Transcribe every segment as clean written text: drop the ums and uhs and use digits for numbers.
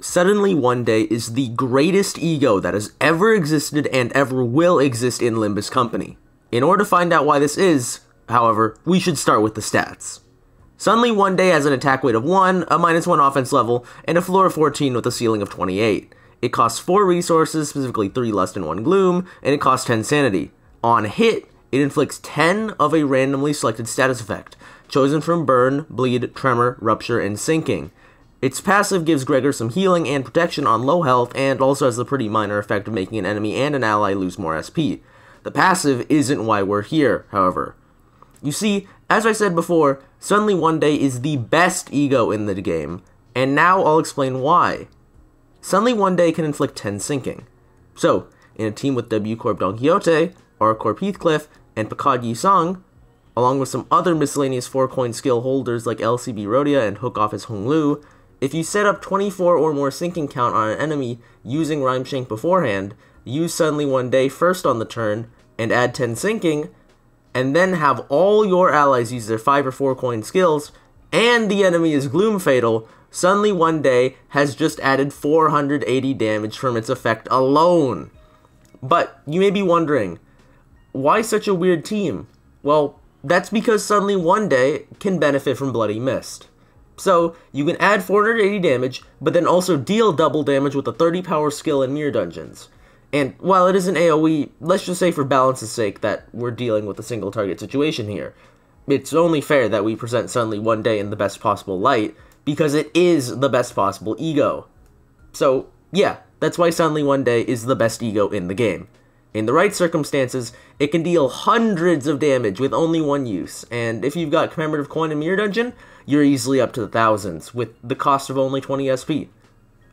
Suddenly One Day is the greatest ego that has ever existed and ever will exist in Limbus Company. In order to find out why this is, however, we should start with the stats. Suddenly One Day has an attack weight of 1, a -1 offense level, and a floor of 14 with a ceiling of 28. It costs 4 resources, specifically 3 Lust and 1 Gloom, and it costs 10 Sanity. On hit, it inflicts 10 of a randomly selected status effect, chosen from Burn, Bleed, Tremor, Rupture, and Sinking. Its passive gives Gregor some healing and protection on low health, and also has the pretty minor effect of making an enemy and an ally lose more SP. The passive isn't why we're here, however. You see, as I said before, Suddenly One Day is the best ego in the game, and now I'll explain why. Suddenly One Day can inflict 10 Sinking. So, in a team with W Corp Don Quixote, R Corp Heathcliff, and Picard Yi Song, along with some other miscellaneous 4-coin skill holders like LCB Rhodia and Hook Office Hong Lu, if you set up 24 or more sinking count on an enemy using Rhyme Shank beforehand, use Suddenly One Day first on the turn, and add 10 sinking, and then have all your allies use their 5 or 4 coin skills, and the enemy is Gloom Fatal, Suddenly One Day has just added 480 damage from its effect alone. But you may be wondering, why such a weird team? Well, that's because Suddenly One Day can benefit from Bloody Mist. So, you can add 480 damage, but then also deal double damage with a 30 power skill in Mirror Dungeons. And while it isn't AoE, let's just say for balance's sake that we're dealing with a single target situation here. It's only fair that we present Suddenly One Day in the best possible light, because it is the best possible ego. So, yeah, that's why Suddenly One Day is the best ego in the game. In the right circumstances, it can deal hundreds of damage with only one use, and if you've got Commemorative Coin and Mirror Dungeon, you're easily up to the thousands, with the cost of only 20 SP.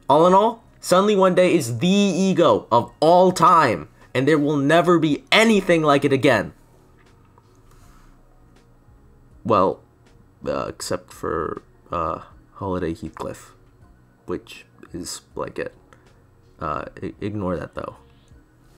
All in all, Suddenly One Day is the ego of all time, and there will never be anything like it again. Well, except for, Holiday Heathcliff, which is like it. Ignore that though.